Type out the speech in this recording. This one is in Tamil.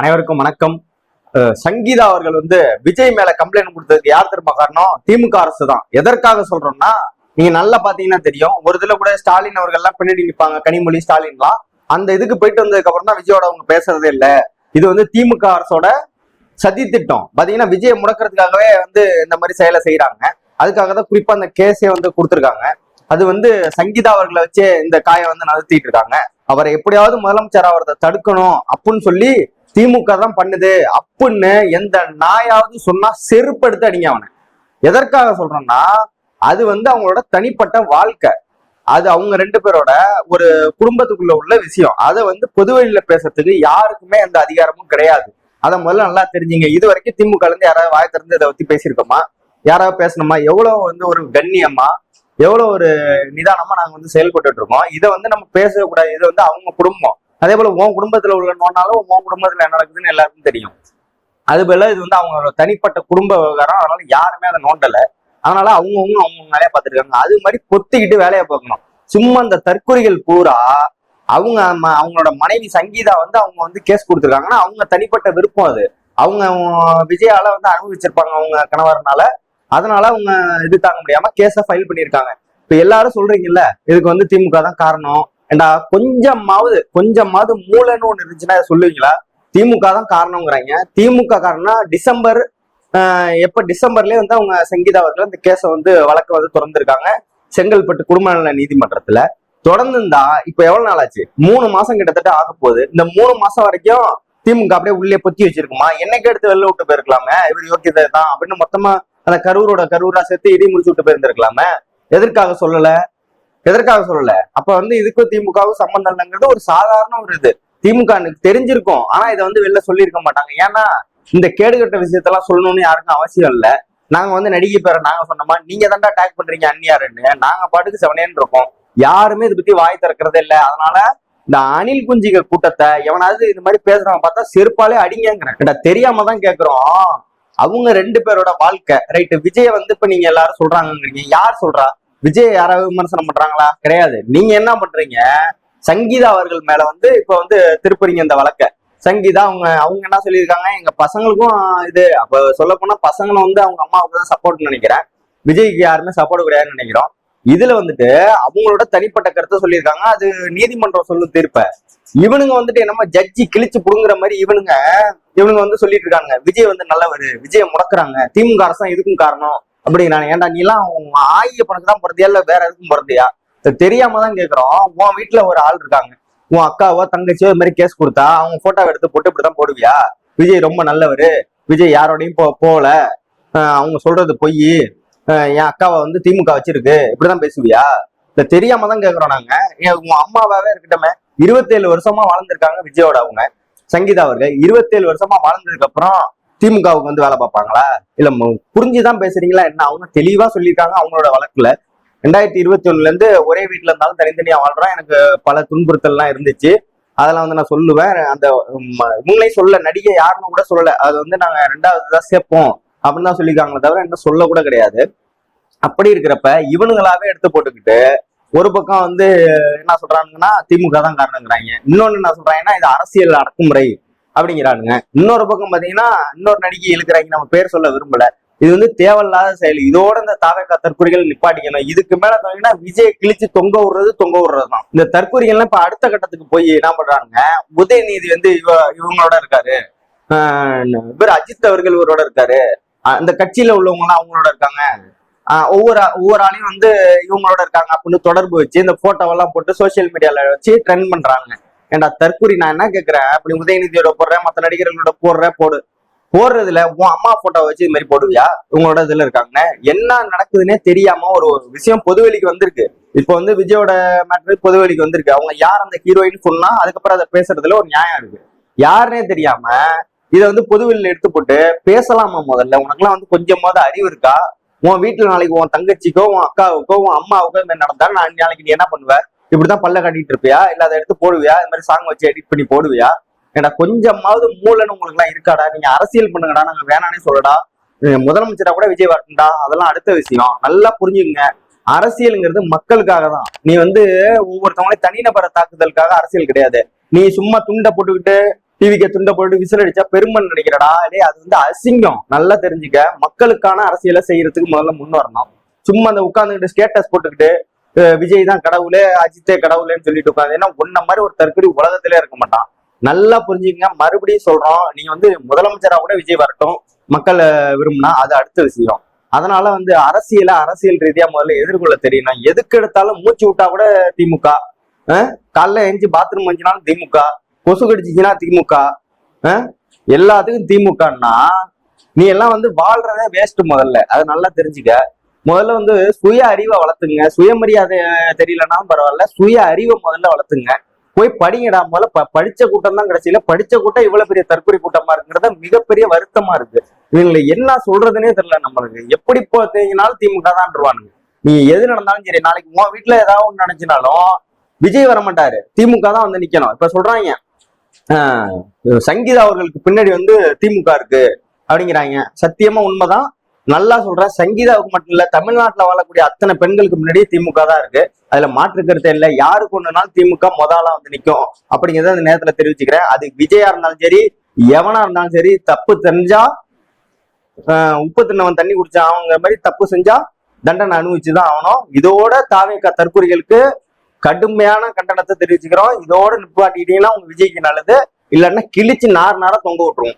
அனைவருக்கும் வணக்கம். சங்கீதா அவர்கள் விஜய் மேல கம்ப்ளைண்ட் கொடுத்ததுக்கு யார் திரும்ப காரணம்? திமுக அரசு தான். எதற்காக சொல்றோம்னா, நீங்க நல்லா பாத்தீங்கன்னா தெரியும். ஒரு இதுல கூட ஸ்டாலின் அவர்கள் எல்லாம் பின்னாடி நிற்பாங்க, கனிமொழி ஸ்டாலின்லாம். அந்த இதுக்கு போயிட்டு வந்ததுக்கு அப்புறம் தான் விஜயோட அவங்க பேசுறதே இல்ல. இது திமுக அரசோட சதி திட்டம். பாத்தீங்கன்னா விஜயை முடக்கிறதுக்காகவே இந்த மாதிரி செயலை செய்யறாங்க. அதுக்காக தான் குறிப்பா அந்த கேஸே கொடுத்துருக்காங்க. அது சங்கீதா அவர்களை வச்சே இந்த காயை நடத்திட்டு இருக்காங்க. அவரை எப்படியாவது முதலமைச்சர் அவரை தடுக்கணும் அப்படின்னு சொல்லி திமுக தான் பண்ணுது அப்படின்னு எந்த நாயாவது சொன்னா செருப்படுத்து அடிங்க அவனை. எதற்காக சொல்றோம்னா, அது அவங்களோட தனிப்பட்ட வாழ்க்கை. அது அவங்க ரெண்டு பேரோட ஒரு குடும்பத்துக்குள்ள உள்ள விஷயம். அதை பொதுவெளியில பேசுறதுக்கு யாருக்குமே எந்த அதிகாரமும் கிடையாது. அதை முதல்ல நல்லா தெரிஞ்சுங்க. இது வரைக்கும் திமுக இருந்து யாராவது வாய் திறந்து இதை பத்தி பேசியிருக்கோமா? யாராவது பேசணுமா? எவ்வளவு ஒரு கண்ணியமா, எவ்வளவு ஒரு நிதானமா நாங்க செயல்பட்டு இருக்கோம். இதை நம்ம பேசவே கூடாது. இது அவங்க குடும்பம். அதே போல உன் குடும்பத்துல உள்ள நோனாலும் உன் குடும்பத்துல என்ன நடக்குதுன்னு எல்லாருக்கும் தெரியும். அது போல இது அவங்களோட தனிப்பட்ட குடும்ப விவகாரம். அதனால யாருமே அதை நோண்டல. அதனால அவங்க வேலையை பார்த்துருக்காங்க. அது மாதிரி பொத்திக்கிட்டு வேலையை பார்க்கணும். சும்மா அந்த தற்கொலைகள் பூரா அவங்களோட மனைவி சங்கீதா அவங்க கேஸ் கொடுத்துருக்காங்கன்னா அவங்க தனிப்பட்ட விருப்பம். அது அவங்க விஜயால அனுபவிச்சிருப்பாங்க அவங்க கணவர்னால. அதனால அவங்க இது தாங்க முடியாம கேஸ ஃபைல் பண்ணியிருக்காங்க. இப்ப எல்லாரும் சொல்றீங்கல்ல, இதுக்கு திமுக தான் காரணம். ஏண்டா கொஞ்சமாவது மூளைன்னு ஒண்ணு இருந்துச்சுன்னா சொல்லுவீங்களா? திமுக தான் காரணம்ங்கிறாங்க. திமுக காரணம்னா டிசம்பர்லயே அவங்க சங்கீதா அவர்கள் இந்த கேஸ வழக்க திறந்திருக்காங்க செங்கல்பட்டு குடும்ப நல நீதிமன்றத்துல. தொடர்ந்து இப்ப எவ்வளவு நாள் ஆச்சு? 3 மாசம் கிட்டத்தட்ட ஆக போகுது. இந்த 3 மாசம் வரைக்கும் திமுக அப்படியே உள்ளே பொத்தி வச்சிருக்குமா? என்னைக்கு எடுத்து வெளில விட்டு போயிருக்கலாமே, இவர் யோக்கியதை தான் அப்படின்னு மொத்தமா அந்த கரூரா சேர்த்து இடி முடிச்சு விட்டு போயிருந்திருக்கலாமே. எதற்காக சொல்லல? அப்ப இதுக்கும் திமுகவும் சம்பந்தம் இல்லைங்கிறது ஒரு சாதாரண ஒரு இது. திமுக தெரிஞ்சிருக்கும். ஆனா இதை வெளில சொல்லியிருக்க மாட்டாங்க. ஏன்னா இந்த கேடுகட்ட விஷயத்தெல்லாம் சொல்லணும்னு யாருக்கும் அவசியம் இல்லை. நாங்க நடிகை பேரை நாங்க சொன்னோமா, நீங்க தாண்டா டேக் பண்றீங்க அந்நியாருன்னு நாங்க பாட்டுக்கு செவனேன்னு இருக்கோம். யாருமே இதை பத்தி வாய் திறக்கிறதே இல்லை. அதனால இந்த அணில் குஞ்சிக கூட்டத்தை எவனாவது இந்த மாதிரி பேசுறவங்க பார்த்தா செருப்பாலே அடிங்கிறேன். தெரியாம தான் கேட்கிறோம். அவங்க ரெண்டு பேரோட வாழ்க்கை ரைட்டு. விஜய இப்ப நீங்க எல்லாரும் சொல்றாங்கிறீங்க. யார் சொல்றா? விஜய் யாராவது விமர்சனம் பண்றாங்களா? கிடையாது. நீங்க என்ன பண்றீங்க? சங்கீதா அவர்கள் மேல இப்ப திருப்புறீங்க இந்த வழக்க. சங்கீதா அவங்க என்ன சொல்லியிருக்காங்க, எங்க பசங்களுக்கும் இது அப்ப சொல்ல போனா பசங்களும் அவங்க அம்மாவுக்கு தான் சப்போர்ட் நினைக்கிறேன், விஜய்க்கு யாருமே சப்போர்ட் கிடையாதுன்னு நினைக்கிறோம். இதுல அவங்களோட தனிப்பட்ட கருத்தை சொல்லியிருக்காங்க. அது நீதிமன்றம் சொல்லும் தீர்ப்ப. இவனுங்க என்னமோ ஜட்ஜி கிழிச்சு புடுங்குற மாதிரி இவனுங்க சொல்லிட்டு இருக்காங்க, விஜய் நல்லவரு, விஜய முடக்குறாங்க, திமுக அரசு இதுக்கும் காரணம் அப்படிங்கிறாங்க. ஏன்டா நீ எல்லாம் உங்க ஆகிய பணக்கு தான் பிறந்தியா இல்ல வேற எதுக்கும் பிறந்தியா? தெரியாம தான் கேட்கிறோம். உன் வீட்டுல ஒரு ஆள் இருக்காங்க, உன் அக்காவோ தங்கச்சியோ இது மாதிரி கேஸ் கொடுத்தா அவங்க போட்டோ எடுத்து போட்டு இப்படிதான் போடுவியா? விஜய் ரொம்ப நல்லவரு, விஜய் யாரோடையும் போல, அவங்க சொல்றது பொய், என் அக்காவை திமுக வச்சிருக்கு, இப்படிதான் பேசுவியா? இந்த தெரியாம தான் கேட்கிறோம் நாங்க. உங்க அம்மாவாவே இருக்கட்டுமே, 27 வருஷமா வாழ்ந்திருக்காங்க விஜயோட அவங்க சங்கீதா அவர்கள். 27 வருஷமா வாழ்ந்ததுக்கு அப்புறம் திமுகவுக்கு வேலை பார்ப்பாங்களா? இல்ல புரிஞ்சுதான் பேசுறீங்களா என்ன? அவங்க தெளிவா சொல்லியிருக்காங்க அவங்களோட வழக்குல. 2021 இருந்து ஒரே வீட்டுல இருந்தாலும் தனித்தனியா வாழ்றோம், எனக்கு பல துன்புறுத்தல்லாம் இருந்துச்சு, அதெல்லாம் நான் சொல்லுவேன். அந்த முன்னே சொல்ல நடிகை யாருன்னு கூட சொல்லல. அது நாங்க 2வது தான் சேர்ப்போம் அப்படின்னு தான் சொல்லியிருக்காங்களே தவிர என்ன சொல்ல கூட கிடையாது. அப்படி இருக்கிறப்ப இவனுங்களாவே எடுத்து போட்டுக்கிட்டு ஒரு பக்கம் என்ன சொல்றாங்கன்னா திமுக தான் காரணங்கிறாங்க. இன்னொன்னு என்ன சொல்றாங்கன்னா இது அரசியல் அடக்குமுறை அப்படிங்கிறானுங்க. இன்னொரு பக்கம் பாத்தீங்கன்னா இன்னொரு நடிகை இழுக்கிறாங்க, நம்ம பேர் சொல்ல விரும்பல. இது தேவையில்லாத செயல். இதோட இந்த தாவக தற்கொலைகள் நிப்பாட்டிக்கணும். இதுக்கு மேல பாத்தீங்கன்னா விஜய் கிழிச்சு தொங்க விடுறதுதான். இந்த தற்கொலைகள்லாம் இப்ப அடுத்த கட்டத்துக்கு போய் என்ன பண்றாங்க, உதயநிதி இவங்களோட இருக்காரு, இவர் அஜித் அவர்கள் இவரோட இருக்காரு, அந்த கட்சியில உள்ளவங்க எல்லாம் அவங்களோட இருக்காங்க, ஒவ்வொரு ஆளையும் இவங்களோட இருக்காங்க அப்படின்னு தொடர்பு வச்சு இந்த போட்டோவெல்லாம் போட்டு சோசியல் மீடியால வச்சு ட்ரெண்ட் பண்றாங்க. ஏன்டா தற்கூரி, நான் என்ன கேட்கிறேன், அப்படி உதயநிதியோட போடுறேன், மற்ற நடிகர்களோட போடுறதுல உன் அம்மா போட்டோ வச்சு இது மாதிரி போடுவியா? இவங்களோட இதுல இருக்காங்க. என்ன நடக்குதுன்னே தெரியாம ஒரு விஷயம் பொதுவெளிக்கு வந்திருக்கு. இப்போ விஜயோட மேட்ரு பொதுவெளிக்கு வந்திருக்கு. அவங்க யார் அந்த ஹீரோயின் சொன்னா அதுக்கப்புறம் அதை பேசுறதுல ஒரு நியாயம் இருக்கு. யாருன்னே தெரியாம இதை பொதுவெளியில எடுத்து போட்டு பேசலாமா? முதல்ல உனக்குலாம் கொஞ்சமாவது அறிவு இருக்கா? உன் வீட்டுல நாளைக்கு உன் தங்கச்சிக்கோ உன் அக்காவுக்கோ உன் அம்மாவுக்கோ இந்த மாதிரி நடந்தாலும் நாளைக்கு நீ என்ன பண்ணுவ? இப்படிதான் பல்ல காட்டிட்டு இருப்பியா? இல்ல அதை எடுத்து போடுவியா? இந்த மாதிரி சாங் வச்சு எடிட் பண்ணி போடுவியா? ஏன்னா கொஞ்சமாவது மூளைன்னு உங்களுக்கு எல்லாம் இருக்காடா? நீங்க அரசியல் பண்ணுங்கடா, நாங்க வேணானே சொல்லடா. முதலமைச்சரா கூட விஜய் வரட்டும்டா, அதெல்லாம் அடுத்த விஷயம். நல்லா புரிஞ்சுங்க, அரசியலுங்கிறது மக்களுக்காக தான். நீ ஒவ்வொருத்தவங்களையும் தனிநபர தாக்குதலுக்காக அரசியல் கிடையாது. நீ சும்மா துண்டை போட்டுக்கிட்டு டிவிக்கு துண்டை போட்டு விசில் அடிச்சா பெருமன் நினைக்கிறடா. டேய் அது வந்து அசிங்கம். நல்லா தெரிஞ்சுக்க. மக்களுக்கான அரசியலை செய்யறதுக்கு முதல்ல முன் வரணும். சும்மா அந்த உட்கார்ந்துக்கிட்டு ஸ்டேட்டஸ் போட்டுக்கிட்டு விஜய் தான் கடவுளே, அஜித்தே கடவுளேன்னு சொல்லிட்டு உட்காந்து, ஏன்னா உன்ன மாதிரி ஒரு தற்கொலை உலகத்திலே இருக்க மாட்டான். நல்லா புரிஞ்சுக்கங்க. மறுபடியும் சொல்றோம், நீங்க வந்து முதலமைச்சரா கூட விஜய் வரட்டும், மக்கள் விரும்பினா அது அடுத்த விஷயம். அதனால வந்து அரசியல் ரீதியா முதல்ல எதிர்கொள்ள தெரியணும். எதுக்கு எடுத்தாலும் மூச்சு விட்டா கூட திமுக, காலைல எஞ்சி பாத்ரூம் வஞ்சினாலும் திமுக, கொசு கடிச்சிச்சுன்னா திமுக, எல்லாத்துக்கும் திமுகன்னா நீ எல்லாம் வந்து வாழ்றதே வேஸ்ட். முதல்ல அதை நல்லா தெரிஞ்சுக்க. முதல்ல வந்து சுய அறிவை வளர்த்துங்க. சுயமரியாதை தெரியலனாலும் பரவாயில்ல, சுய அறிவை முதல்ல வளர்த்துங்க. போய் படிங்கடா. முதல்ல படிச்ச கூட்டம் தான் கடைசியில படிச்ச கூட்டம் இவ்வளவு பெரிய தற்கொலை கூட்டமா இருக்குங்கிறத மிகப்பெரிய வருத்தமா இருக்கு. இவங்களை என்ன சொல்றதுன்னே தெரியல நம்மளுக்கு. எப்படி போத்தீங்கனாலும் திமுக தான் இருவானுங்க. நீ எது நடந்தாலும் சரி, நாளைக்கு உன் வீட்டுல ஏதாவது ஒண்ணு நினைச்சினாலும் விஜய் வர மாட்டாரு, திமுக தான் வந்து நிக்கணும். இப்ப சொல்றாங்க சங்கீதா அவர்களுக்கு பின்னாடி வந்து திமுக இருக்கு அப்படிங்கிறாங்க. சத்தியமா உண்மைதான். நல்லா சொல்றேன். சங்கீதாவுக்கு மட்டும் இல்ல, தமிழ்நாட்டுல வாழக்கூடிய அத்தனை பெண்களுக்கு முன்னாடி திமுக தான் இருக்கு. அதுல மாற்று கருத்து இல்லை. யாருக்கு ஒண்ணுனாலும் திமுக முதலா வந்து நிக்கும் அப்படிங்கிறத அந்த நேரத்துல தெரிவிச்சுக்கிறேன். அது விஜயா இருந்தாலும் சரி, எவனா இருந்தாலும் சரி, தப்பு தெரிஞ்சா உப்பு தின்னவன் தண்ணி குடிச்சா அவங்க மாதிரி தப்பு செஞ்சா தண்டனை அனுபவிச்சுதான் ஆகணும். இதோட தாவேக தற்கொலைகளுக்கு கடுமையான கண்டனத்தை தெரிவிச்சுக்கிறோம். இதோட நிப்பாட்டிட்டீங்கன்னா உங்க விஜய்க்கு நல்லது. இல்லைன்னா கிழிச்சு நார் நாரா தொங்க விட்டுருவோம்.